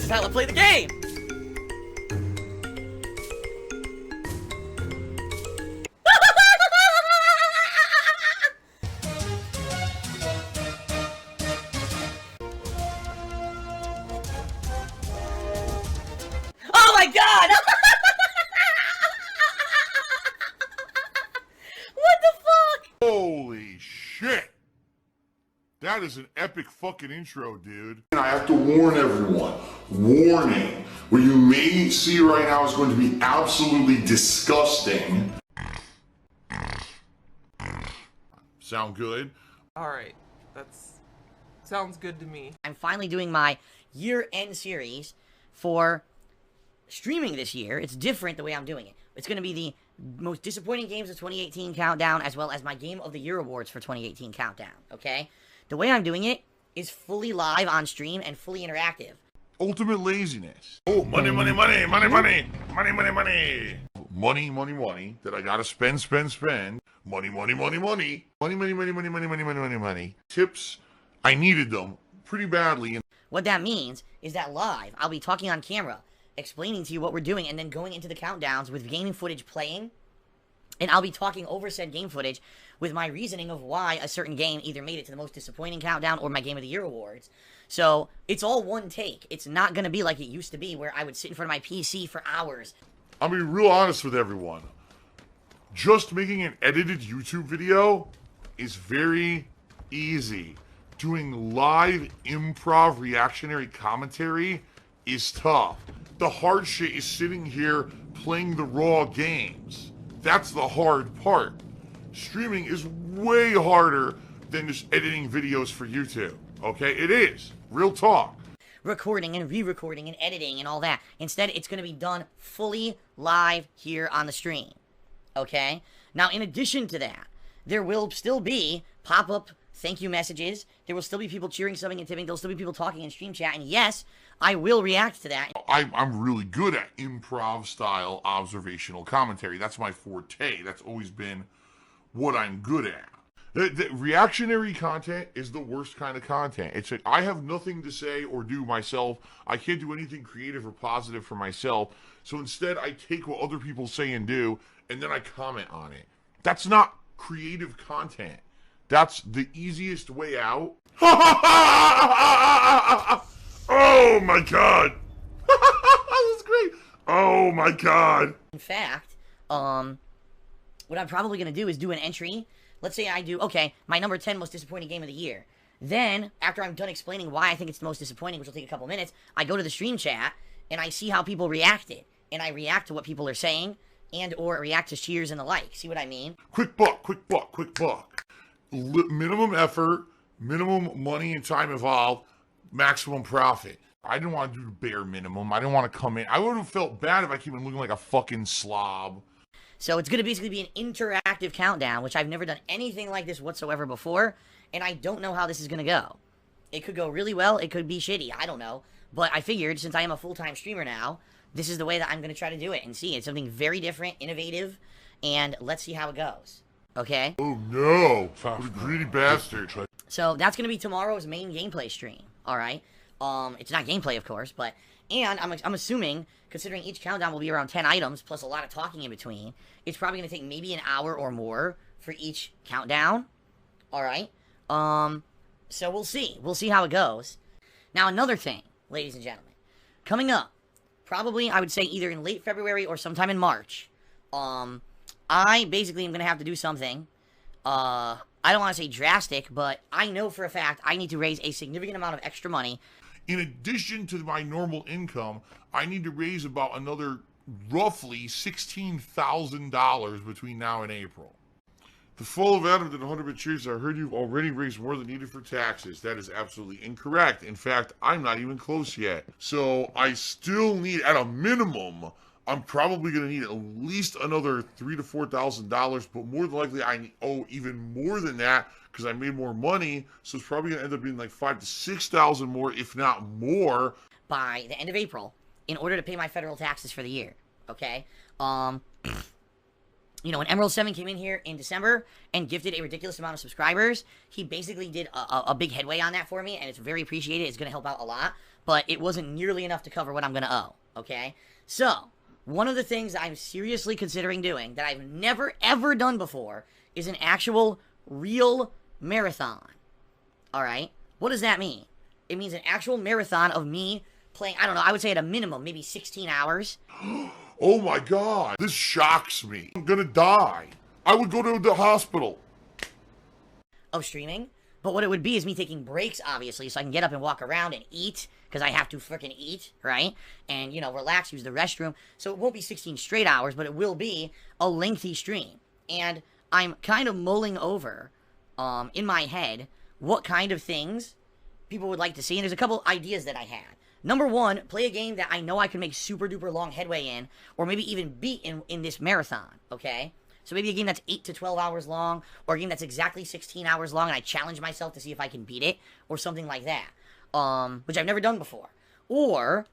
This is how I play the game! Oh my god! What the fuck? Holy shit! That is an epic fucking intro, dude. And I have to warn everyone. Warning. What you may see right now is going to be absolutely disgusting. Sound good? Alright, sounds good to me. I'm finally doing my year-end series for streaming this year. It's different the way I'm doing it. It's going to be the most disappointing games of 2018 countdown, as well as my Game of the Year awards for 2018 countdown, okay? The way I'm doing it is fully live on stream and fully interactive. Ultimate laziness. Oh, money, money, money, money, money, money, money, money. Money, money, money that I gotta spend, spend, spend. Money, money, money, money. Money, money, money, money, money, money, money, money, money. Tips, I needed them pretty badly. What that means is that live, I'll be talking on camera, explaining to you what we're doing, and then going into the countdowns with gaming footage playing, and I'll be talking over said game footage with my reasoning of why a certain game either made it to the most disappointing countdown or my Game of the Year awards. So, it's all one take. It's not going to be like it used to be, where I would sit in front of my PC for hours. I'm gonna be real honest with everyone. Just making an edited YouTube video is very easy. Doing live improv reactionary commentary is tough. The hard shit is sitting here playing the raw games. That's the hard part. Streaming is way harder than just editing videos for YouTube. Okay? It is. Real talk. Recording and re-recording and editing and all that. Instead, it's going to be done fully live here on the stream. Okay? Now, in addition to that, there will still be pop-up thank you messages. There will still be people cheering, subbing, and tipping. There'll still be people talking in stream chat. And yes, I will react to that. I'm really good at improv-style observational commentary. That's my forte. That's always been what I'm good at. The reactionary content is the worst kind of content. It's like, I have nothing to say or do myself. I can't do anything creative or positive for myself. So instead, I take what other people say and do, and then I comment on it. That's not creative content. That's the easiest way out. Oh my god! That was great! Oh my god! In fact, what I'm probably going to do is do an entry. Let's say I do, okay, my number 10 most disappointing game of the year. Then, after I'm done explaining why I think it's the most disappointing, which will take a couple minutes, I go to the stream chat, and I see how people reacted. And I react to what people are saying, and or react to cheers and the like. See what I mean? Quick buck, quick buck, quick buck. Minimum effort, minimum money and time involved, maximum profit. I didn't want to do the bare minimum. I didn't want to come in. I would have felt bad if I came in looking like a fucking slob. So it's going to basically be an interactive countdown, which I've never done anything like this whatsoever before, and I don't know how this is going to go. It could go really well, it could be shitty, I don't know. But I figured, since I am a full-time streamer now, this is the way that I'm going to try to do it and see. It's something very different, innovative, and let's see how it goes. Okay? Oh no! What a greedy bastard. So that's going to be tomorrow's main gameplay stream, alright? It's not gameplay, of course, but... And I'm assuming, considering each countdown will be around 10 items, plus a lot of talking in between, it's probably going to take maybe an hour or more for each countdown. Alright? So we'll see. We'll see how it goes. Now, another thing, ladies and gentlemen. Coming up, probably, I would say, either in late February or sometime in March, I basically am going to have to do something. I don't want to say drastic, but I know for a fact I need to raise a significant amount of extra money. In addition to my normal income, I need to raise about another roughly $16,000 between now and April. The full of Adam did 100 cheers. I heard you've already raised more than needed for taxes. That is absolutely incorrect. In fact, I'm not even close yet. So I still need, at a minimum, I'm probably going to need at least another $3,000 to $4,000, but more than likely I owe even more than that because I made more money. So it's probably going to end up being like $5,000 to $6,000 more, if not more, by the end of April in order to pay my federal taxes for the year. Okay? you know, when Emerald 7 came in here in December and gifted a ridiculous amount of subscribers, he basically did a big headway on that for me, and it's very appreciated. It's going to help out a lot, but it wasn't nearly enough to cover what I'm going to owe, okay? So, one of the things that I'm seriously considering doing that I've never, ever done before is an actual, real marathon, all right? What does that mean? It means an actual marathon of me playing, I don't know, I would say at a minimum, maybe 16 hours. Oh my god, this shocks me. I'm gonna die. I would go to the hospital. Of streaming. But what it would be is me taking breaks, obviously, so I can get up and walk around and eat, because I have to freaking eat, right? And, you know, relax, use the restroom. So it won't be 16 straight hours, but it will be a lengthy stream. And I'm kind of mulling over, in my head, what kind of things people would like to see. And there's a couple ideas that I had. Number one, play a game that I know I can make super duper long headway in, or maybe even beat in this marathon, okay? So maybe a game that's 8 to 12 hours long, or a game that's exactly 16 hours long, and I challenge myself to see if I can beat it, or something like that, which I've never done before. Or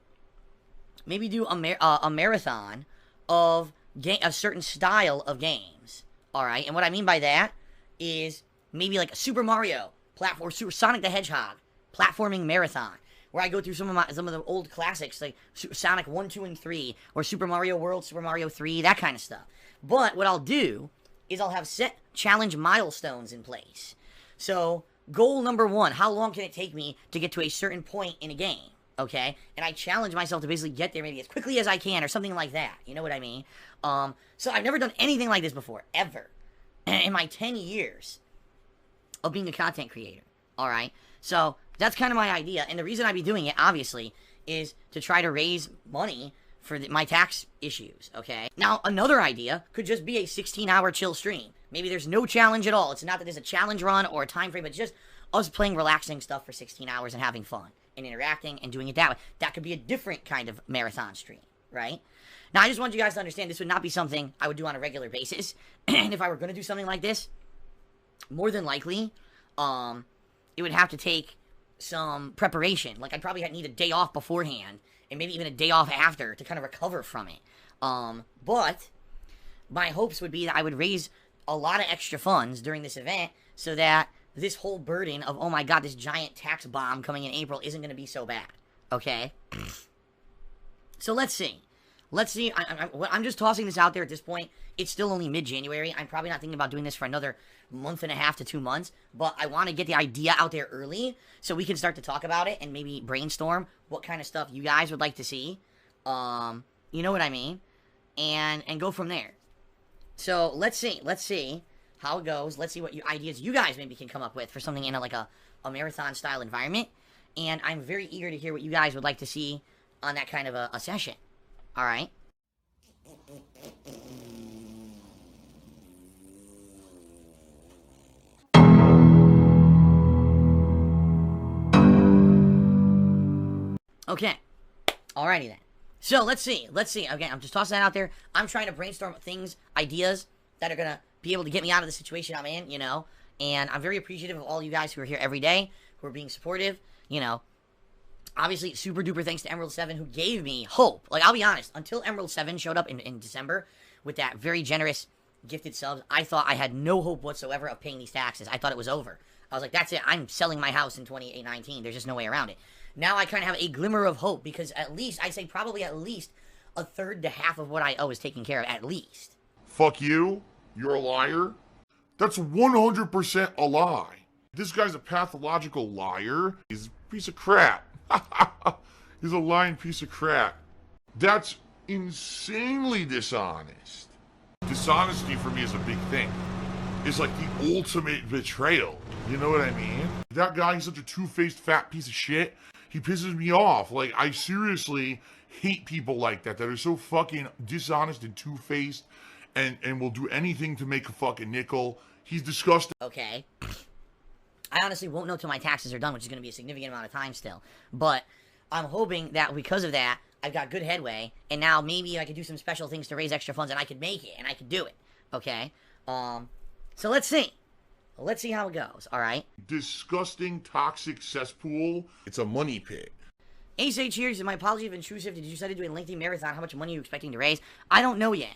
maybe do a marathon of a certain style of games, all right? And what I mean by that is maybe like a Super Mario platform, or Super Sonic the Hedgehog platforming marathon, where I go through some of the old classics, like Sonic 1, 2, and 3, or Super Mario World, Super Mario 3, that kind of stuff. But what I'll do is I'll have set challenge milestones in place. So, goal number 1, how long can it take me to get to a certain point in a game, okay? And I challenge myself to basically get there maybe as quickly as I can, or something like that, you know what I mean? So I've never done anything like this before, ever, in my 10 years of being a content creator, alright? So, that's kind of my idea, and the reason I'd be doing it, obviously, is to try to raise money for my tax issues, okay? Now, another idea could just be a 16-hour chill stream. Maybe there's no challenge at all. It's not that there's a challenge run or a time frame, but just us playing relaxing stuff for 16 hours and having fun and interacting and doing it that way. That could be a different kind of marathon stream, right? Now, I just want you guys to understand this would not be something I would do on a regular basis, and if I were going to do something like this, more than likely, it would have to take some preparation. Like, I'd probably need a day off beforehand, and maybe even a day off after to kind of recover from it. But my hopes would be that I would raise a lot of extra funds during this event so that this whole burden of, oh my god, this giant tax bomb coming in April isn't going to be so bad. Okay? So let's see. Let's see. I'm just tossing this out there at this point. It's still only mid-January. I'm probably not thinking about doing this for another month and a half to 2 months, but I want to get the idea out there early so we can start to talk about it and maybe brainstorm what kind of stuff you guys would like to see. You know what I mean? And go from there. So let's see how it goes. Let's see what ideas you guys maybe can come up with for something in a marathon style environment. And I'm very eager to hear what you guys would like to see on that kind of a session. All right. Okay. Alrighty then. So let's see. Okay, I'm just tossing that out there. I'm trying to brainstorm things, ideas that are gonna be able to get me out of the situation I'm in, you know. And I'm very appreciative of all you guys who are here every day, who are being supportive, you know. Obviously, super duper thanks to Emerald 7 who gave me hope. Like, I'll be honest, until Emerald 7 showed up in December with that very generous gifted subs, I thought I had no hope whatsoever of paying these taxes. I thought it was over. I was like, that's it. I'm selling my house in 2019. There's just no way around it. Now I kind of have a glimmer of hope because at least, I'd say probably at least a third to half of what I owe is taken care of, at least. Fuck you. You're a liar. That's 100% a lie. This guy's a pathological liar. He's a piece of crap. He's a lying piece of crap. That's insanely dishonest. Dishonesty for me is a big thing. It's like the ultimate betrayal. You know what I mean? That guy is such a two-faced fat piece of shit. He pisses me off. Like, I seriously hate people like that are so fucking dishonest and two-faced and will do anything to make a fucking nickel. He's disgusting. Okay. I honestly won't know till my taxes are done, which is going to be a significant amount of time still. But I'm hoping that because of that, I've got good headway, and now maybe I could do some special things to raise extra funds, and I could make it, and I could do it. Okay? So let's see. Let's see how it goes, alright? Disgusting, toxic cesspool. It's a money pit. Ace H here, so my apologies if intrusive. Did you decide to do a lengthy marathon? How much money are you expecting to raise? I don't know yet.